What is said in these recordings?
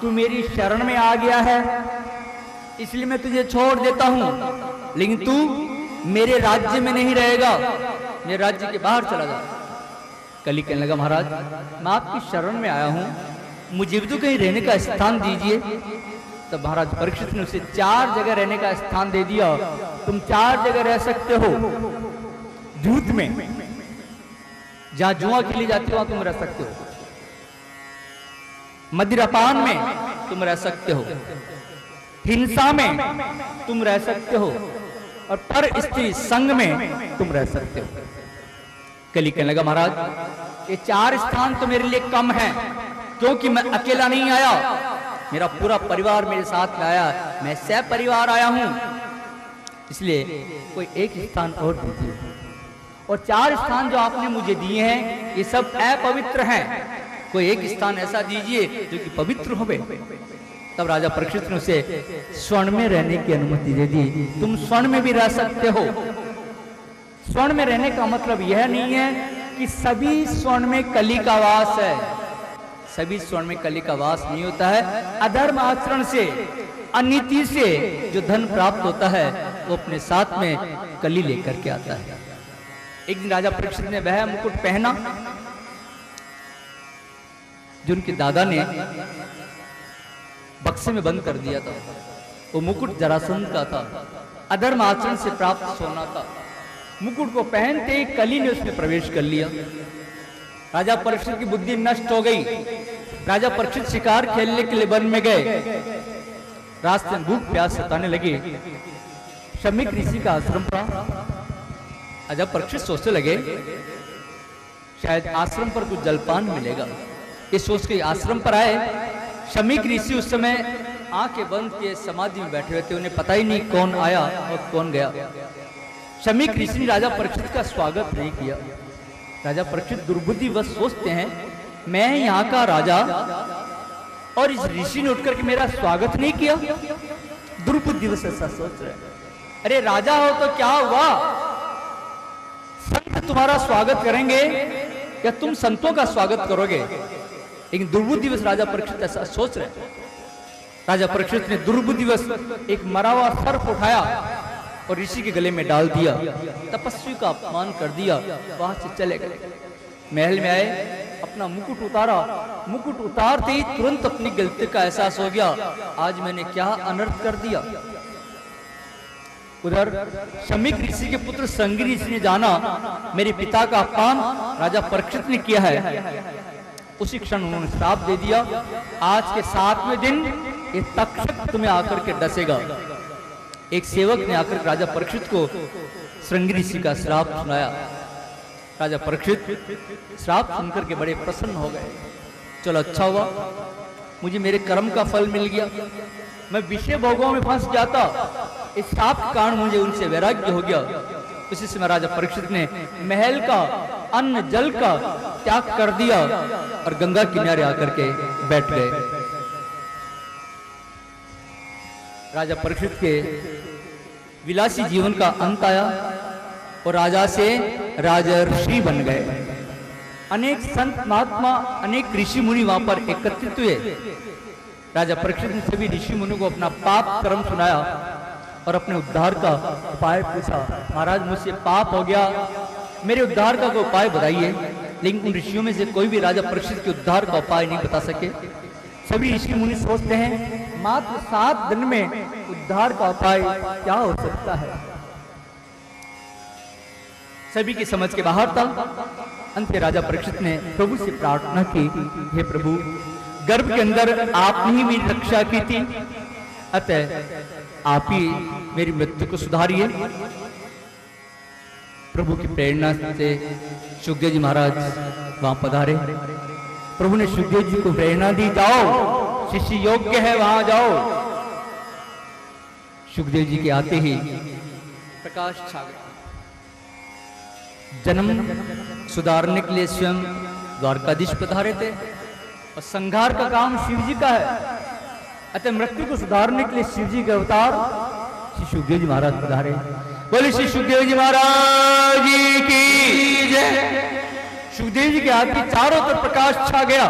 तू मेरी शरण में आ गया है, इसलिए मैं तुझे छोड़ देता हूं, लेकिन तू मेरे राज्य में नहीं रहेगा, मेरे राज्य के बाहर चला जा। कली कहने लगा, महाराज मैं आपकी शरण में आया हूं, मुझे भी तो कहीं रहने का स्थान दीजिए। तब महाराज परीक्षित ने उसे 4 जगह रहने का स्थान दे दिया। तुम 4 जगह रह सकते हो। जूत में, जहां जुआ खेली जाती है वहां तुम रह सकते हो। मदिरापान में तुम रह सकते हो, हिंसा में तुम रह सकते हो, और पर स्त्री संग में तुम रह सकते हो। कली कहने लगा, महाराज ये 4 स्थान तो मेरे लिए कम है, क्योंकि मैं अकेला नहीं आया, मेरा पूरा परिवार मेरे साथ में आया, मैं सपरिवार आया हूं, इसलिए कोई एक स्थान और दीजिए। और 4 स्थान जो आपने मुझे दिए हैं ये सब अपवित्र हैं, कोई एक स्थान ऐसा दीजिए जो कि पवित्र होवे। तब राजा परीक्षित ने उसे स्वर्ण में रहने की अनुमति दे दी। तुम स्वर्ण में भी रह सकते हो। स्वर्ण में रहने का मतलब यह नहीं है कि सभी स्वर्ण में कली का वास है, सभी स्वर्ण में कली का वास नहीं होता है। अधर्म आचरण से, अनीति से जो धन प्राप्त होता है वो अपने साथ में कली लेकर के आता है। एक दिन राजा परीक्षित ने वह मुकुट पहना जो उनके दादा ने बक्से में बंद कर दिया था। वो मुकुट जरासंध का था, अधर्म आचरण से प्राप्त सोना था। मुकुट को पहनते ही कली ने उसमें प्रवेश कर लिया। राजा परीक्षित की बुद्धि नष्ट हो गई। राजा परीक्षित शिकार खेलने के लिए वन में गए। रास्ते में भूख प्यास सताने लगे। शमीक ऋषि का आश्रम पड़ा। राजा परीक्षित सोचने लगे शायद आश्रम पर कुछ जलपान मिलेगा। ये सोच के आश्रम पर आए। शमीक ऋषि उस समय आंखें बंद किए समाधि में बैठे हुए थे, उन्हें पता ही नहीं कौन आया और कौन गया। शमीक ऋषि ने राजा परीक्षित का स्वागत नहीं किया। राजा परीक्षित दुर्बुद्धि बस सोचते हैं मैं यहाँ का राजा और इस ऋषि ने उठकर के मेरा स्वागत नहीं किया। दुर्बुद्धि बस ऐसा सोच रहे। अरे राजा हो तो क्या हुआ, संत तुम्हारा स्वागत करेंगे या तुम संतों का स्वागत करोगे। लेकिन दुर्बुद्धिवश राजा परीक्षित ऐसा सोच रहे। राजा परीक्षित ने दुर्बुद्धिवश एक मरा हुआ सर्प उठाया और ऋषि के गले में डाल दिया। तपस्वी का अपमान कर दिया, वहां से चले गए। महल में आए, अपना मुकुट उतारा। मुकुट उतारते ही तुरंत अपनी गलती का एहसास हो गया, आज मैंने क्या अनर्थ कर दिया। उधर शमीक ऋषि के पुत्र संगी ऋषि ने जाना मेरे पिता का अपमान राजा परीक्षित ने किया है। उसी क्षण उन्होंने श्राप दे दिया, आज के 7वें दिन ये तक्षक तुम्हें आकर के डसेगा। एक सेवक ने आकर राजा परीक्षित को श्रृंगी ऋषि का श्राप सुनाया। राजा परीक्षित श्राप सुनकर के बड़े प्रसन्न हो गए। चलो अच्छा हुआ, मुझे मेरे कर्म का फल मिल गया। मैं विषय भोगों में फंस जाता, इस श्राप के कारण मुझे उनसे वैराग्य हो गया। उसी समय राजा परीक्षित ने महल का अन्न जल का त्याग कर दिया और गंगा किनारे आकर के बैठ गए। राजा परीक्षित के विलासी जीवन का अंत आया और राजा से राजर्षि बन गए। अनेक संत महात्मा, अनेक ऋषि मुनि वहां पर एकत्रित हुए। राजा परीक्षित ने सभी ऋषि मुनि को अपना पाप कर्म सुनाया और अपने उद्धार का उपाय पूछा। महाराज मुझसे पाप हो गया, मेरे उद्धार का कोई उपाय बताइए। लेकिन उन ऋषियों में से कोई भी राजा परीक्षित के उद्धार का उपाय नहीं बता सके। सभी ऋषि मुनि सोचते हैं मात्र 7 दिन में उद्धार का उपाय क्या हो सकता है। सभी की समझ के बाहर था। अंत में राजा परीक्षित ने प्रभु से प्रार्थना की, हे प्रभु, गर्भ के अंदर आपने ही मेरी रक्षा की थी, अतः आप ही मेरी मृत्यु को सुधारिए। प्रभु की प्रेरणा से सुखदेव जी महाराज वहां पधारे। प्रभु ने सुखदेव जी को प्रेरणा दी, जाओ शिष्य योग्य है वहां जाओ। सुखदेव जी के आते ही प्रकाश छा गया। जन्म सुधारने के लिए स्वयं द्वारकाधीश पधारे थे और संहार का काम शिव जी का है, अतः मृत्यु को सुधारने के लिए शिव जी के अवतार श्री सुखदेव जी महाराज पधारे। बोले श्री सुखदेव जी महाराज की जय। सुखदेव जी के हाथ की चारों तरफ प्रकाश छा गया।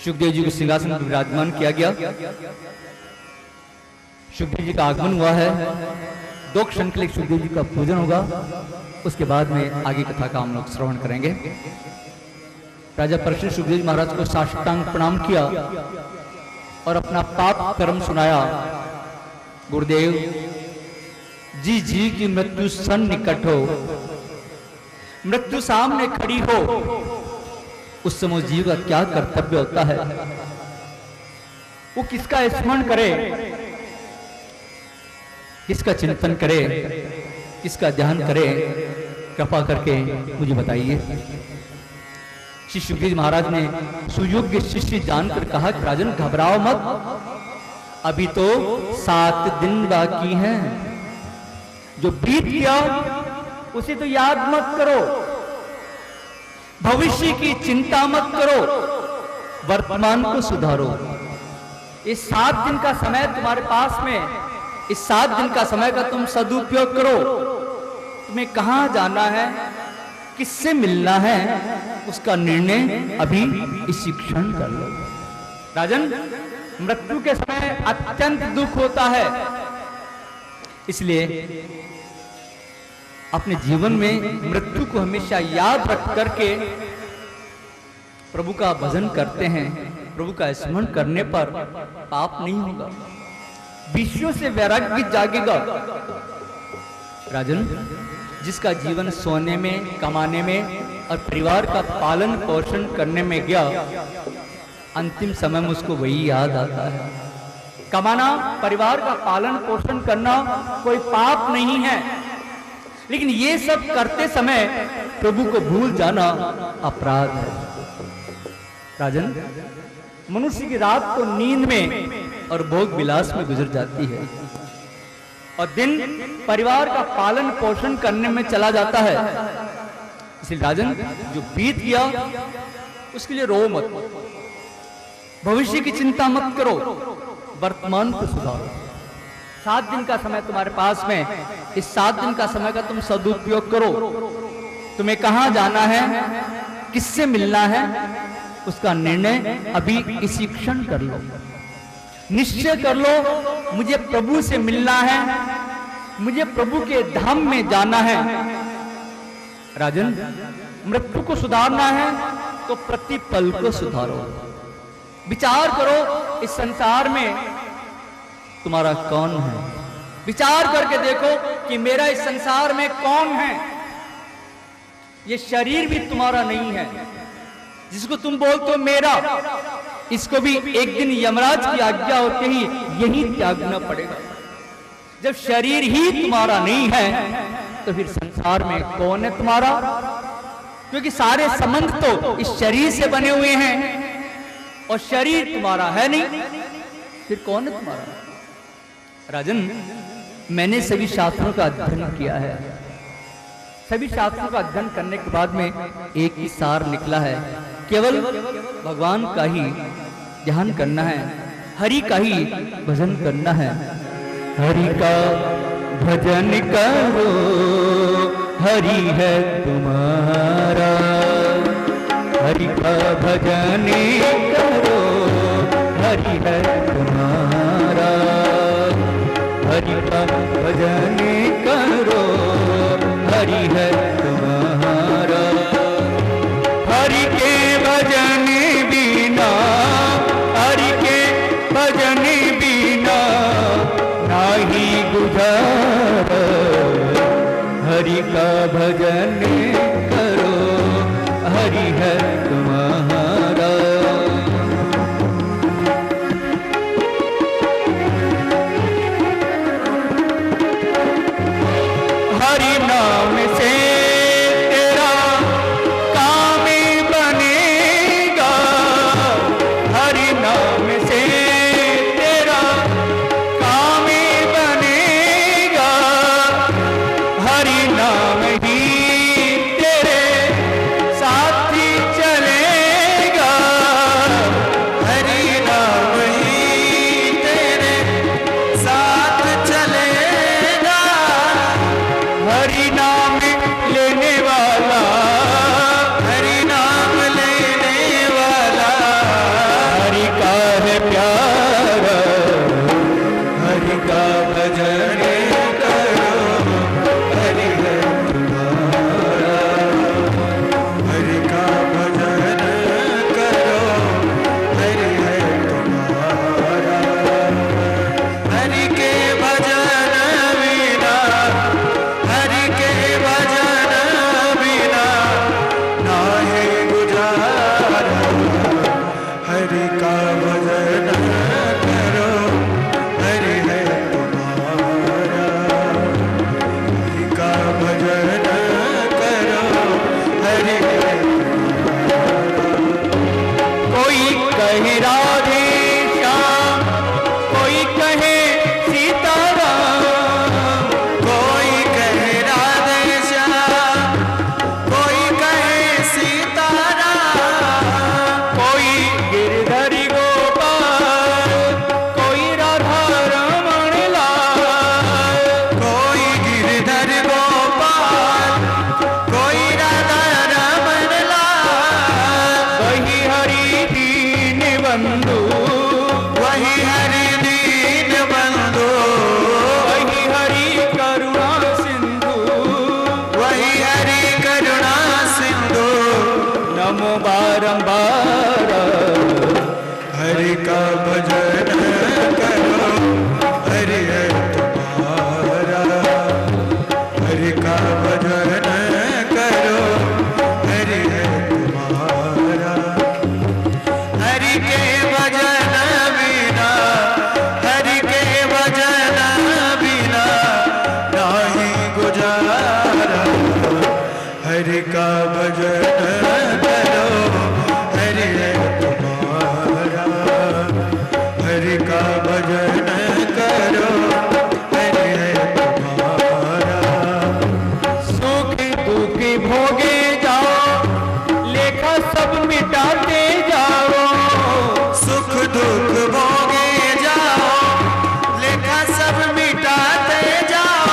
सुखदेव जी को सिंहासन पर विराजमान किया गया। सुखदेव जी का आगमन हुआ है। 2 क्षण के लिए सुखदेव जी का पूजन होगा, उसके बाद में आगे कथा का हम लोग श्रवण करेंगे। राजा परीक्षित सुखदेव जी महाराज को साष्टांग प्रणाम किया और अपना पाप कर्म सुनाया। गुरुदेव, जी जी की मृत्यु सन्निकट हो, मृत्यु सामने खड़ी हो, उस समय जीव का क्या कर्तव्य होता है? वो किसका स्मरण करे, किसका चिंतन करे, किसका ध्यान करे? कृपा करके मुझे बताइए। श्री सुखदेव महाराज ने सुयोग्य शिष्य जानकर कहा कि राजन घबराओ मत, अभी तो 7 दिन बाकी हैं। जो बीत गया उसे तो याद मत करो, भविष्य की चिंता मत करो, वर्तमान को सुधारो। इस 7 दिन का समय तुम्हारे पास में, इस 7 दिन का समय का तुम सदुपयोग करो। तुम्हें कहां जाना है, किससे मिलना है, उसका निर्णय अभी इसी क्षण कर लो। राजन, मृत्यु के समय अत्यंत दुख होता है, इसलिए अपने जीवन में मृत्यु को हमेशा याद रख करके प्रभु का भजन करते हैं। प्रभु का स्मरण करने पर पाप नहीं होगा, विषयों से वैराग्य जागेगा। राजन, जिसका जीवन सोने में, कमाने में और परिवार का पालन पोषण करने में गया, अंतिम समय में उसको वही याद आता है। कमाना, परिवार का पालन पोषण करना कोई पाप नहीं है, लेकिन ये सब करते समय प्रभु को भूल जाना अपराध है। राजन, मनुष्य की रात तो नींद में और भोग विलास में गुजर जाती है और दिन परिवार का पालन पोषण करने में चला जाता है। इसलिए राजन, जो बीत गया उसके लिए रो मत, भविष्य की चिंता मत करो, वर्तमान को सुधारो। 7 दिन का समय तुम्हारे पास में, इस 7 दिन का समय का तुम सदुपयोग करो। तुम्हें कहां जाना है, किससे मिलना है, उसका निर्णय अभी इसी क्षण कर लो। निश्चय कर लो, मुझे प्रभु से मिलना है, मुझे प्रभु के धाम में जाना है। राजन, मृत्यु को सुधारना है तो प्रतिपल को सुधारो। विचार करो, इस संसार में तुम्हारा कौन है। विचार करके देखो कि मेरा इस संसार में कौन है। ये शरीर भी तुम्हारा नहीं है, जिसको तुम बोलते हो मेरा, इसको भी एक दिन यमराज की आज्ञा होते ही यही त्यागना पड़ेगा। जब शरीर ही तुम्हारा नहीं है तो फिर संसार में कौन है तुम्हारा? क्योंकि सारे संबंध तो इस शरीर से बने हुए हैं और शरीर तुम्हारा है नहीं, फिर कौन है तुम्हारा? राजन, मैंने सभी शास्त्रों का अध्ययन किया है। सभी शास्त्रों का अध्ययन करने के बाद में एक ही सार निकला है, केवल भगवान का ही ध्यान करना है, हरि का ही भजन करना है। हरि का भजन करो, हरि है तुम्हारा। हरि का भजन करो, हरि है तुम्हारा। हरि का भजन करो, हरि है तुम्हारा। हरि के भजन बिना, हरि के भजन बिना नाही गुजार। हरि का भजन करो, हरि है तुम्हारा। हरि नाम से हरि का भजन करो, हरि है तुम्हारा। हरि का भजन करो, हरि है तुम्हारा। कोई कहे राधे श्याम, कोई कहे सीताराम, कोई कहे राधे श्याम, कोई कहे सीताराम। कोई गिरधरी गोपाल, कोई राधा रमण लाल, कोई गिरधर गोपाल, कोई राधा रमण लाल। वही हरि दीन बंधु, वही हरि दीन बंधु, वही हरि करुणा सिंधु, वही हरि करुणा सिंधु। नमो बारंबार। हरि का भजन करो, हरि है तुम्हारा। हरि का भजन करो, हरि है तुम्हारा। हरि के भजन बिना, हरि के भजन बिना नहीं गुजारा। हरि का भजन करो, हरि है तुम्हारा। हरि का भजन करो, हरि है तुम्हारा। सुख दुख भोगे जाओ, लेखा सब मिटाते जाओ। सुख दुख भोगे जाओ, लेखा सब मिटाते जाओ।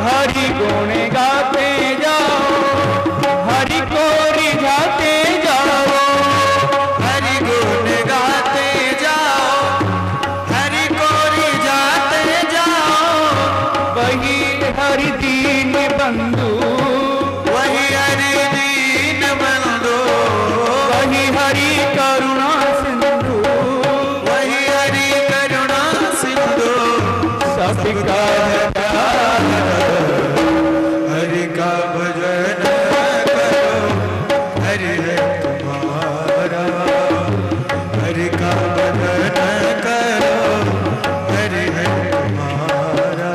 हरि गुण गाते जाओ, हरि को रिझाते जाओ। हरि गुण गाते जाओ, हरि को रिझाते जाओ। वही हरि दीन बंधु, वही हरि दीन बंधु, वही हरि करुणा सिंधु, वही हरि करुणा सिंधु। सबका हरि का भजन करो, हरि है तुम्हारा। हरि का भजन करो, हरि है तुम्हारा।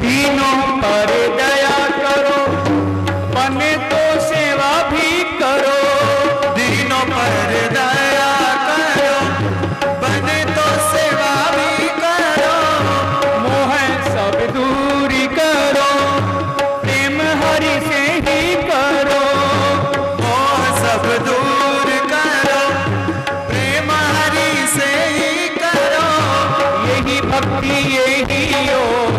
दीनों पर दया करो, बने तो सेवा भी करो। दीनों पर दया करो, बने तो सेवा भी करो। मोह सब दूरी करो, प्रेम हरि से ही करो। मोह सब दूर करो, प्रेम हरि से ही करो। यही भक्ति यही योग,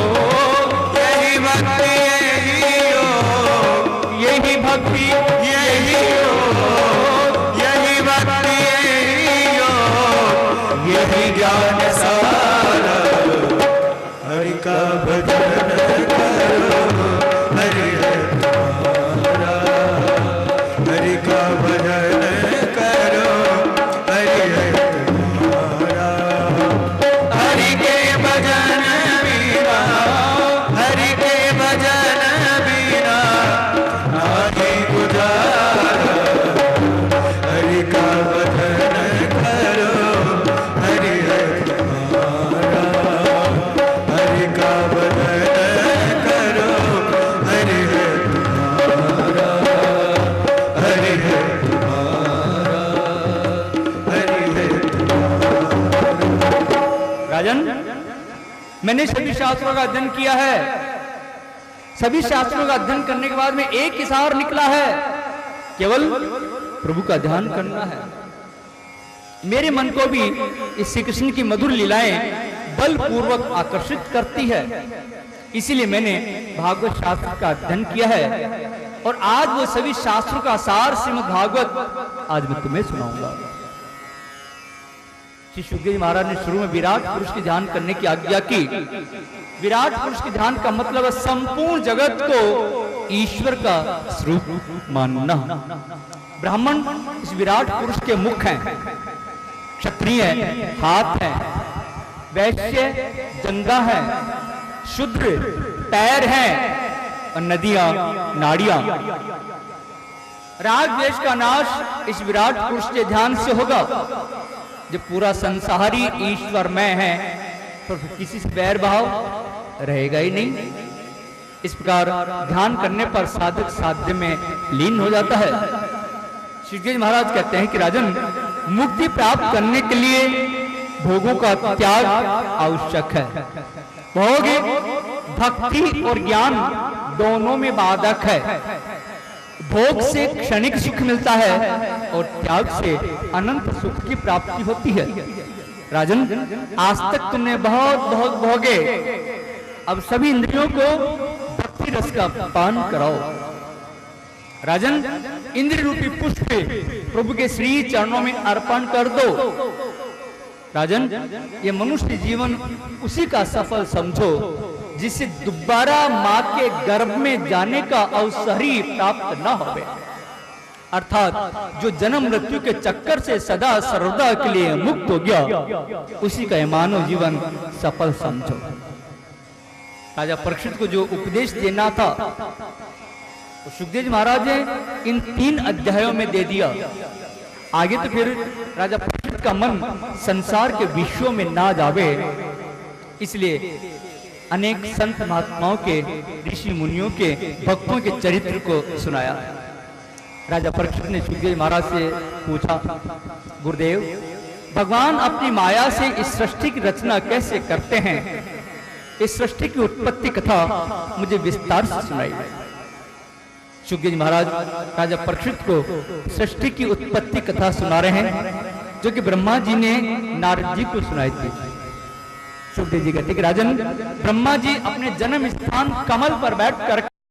यही भक्ति यही योग, यही भक्ति यही योग, यही भक्ति यही योग, यही ज्ञान सारा। हरि का भजन करो, हरि है तुम्हारा। हरि का भजन करो, हरि है तुम्हारा। हरि के भजन बिना, हरि के भजन बिना नहीं गुजारा। हरि का भजन करो, हरि है तुम्हारा। हरि का भजन करो, हरि है तुम्हारा। हरि है तुम्हारा, हरि है तुम्हारा। राजन, मैंने सभी शास्त्रों का अध्ययन किया है। सभी शास्त्रों का अध्ययन करने के बाद में एक ही सार निकला है, केवल प्रभु का ध्यान करना है। मेरे मन को भी इस श्री कृष्ण की मधुर लीलाएं बलपूर्वक आकर्षित करती है। इसीलिए मैंने भागवत शास्त्र का अध्ययन किया है और आज वो सभी शास्त्रों का सार श्रीमद् भागवत आज मैं तुम्हें सुनाऊंगा। श्री सुखदेव जी महाराज ने शुरू में विराट पुरुष की ध्यान करने की आज्ञा की। विराट पुरुष के ध्यान का मतलब है संपूर्ण जगत को ईश्वर का स्वरूप मानना। ब्राह्मण इस विराट पुरुष के मुख हैं, क्षत्रिय हाथ हैं, वैश्य जंगा है, शूद्र पैर हैं और नदियां, नाड़ियां। राग द्वेष का नाश इस विराट पुरुष के ध्यान से होगा। जब पूरा संसार ही ईश्वरमय है तो किसी से बैर भाव रहेगा ही नहीं। इस प्रकार ध्यान करने पर साधक साध्य में लीन हो जाता है। श्री महाराज कहते हैं कि राजन, मुक्ति प्राप्त करने के लिए भोगों का त्याग आवश्यक है। भोग भक्ति और ज्ञान दोनों में बाधक है। भोग से क्षणिक सुख मिलता है और त्याग से अनंत सुख की प्राप्ति होती है। राजन, आज तक तुमने बहुत बहुत भोगे, अब सभी इंद्रियों को भक्ति रस का पान कराओ। राजन, इंद्र रूपी पुष्प प्रभु के श्री चरणों में अर्पण कर दो। राजन, ये मनुष्य जीवन उसी का सफल समझो जिससे दोबारा मां के गर्भ में जाने का अवसर ही प्राप्त न होवे। अर्थात जो जन्म मृत्यु के चक्कर से सदा सर्वदा के लिए मुक्त हो गया, उसी का मानव जीवन सफल समझो। राजा परीक्षित को जो उपदेश देना था तो सुखदेव महाराज ने इन 3 अध्यायों में दे दिया। आगे तो फिर राजा परीक्षित का मन संसार के विषयों में ना जावे, इसलिए अनेक संत महात्माओं के, ऋषि मुनियों के, भक्तों के चरित्र को सुनाया। राजा परीक्षित ने सुखदेव महाराज से पूछा, गुरुदेव, भगवान अपनी माया से इस सृष्टि की रचना कैसे करते हैं? इस सृष्टि की उत्पत्ति कथा मुझे विस्तार से सुनाई। सुखदेव महाराज राजा परीक्षित को सृष्टि की उत्पत्ति कथा सुना रहे हैं, जो कि ब्रह्मा जी ने नारद जी को सुनाई थी। सुखदेव जी कहते कि राजन, ब्रह्मा जी अपने जन्म स्थान कमल पर बैठकर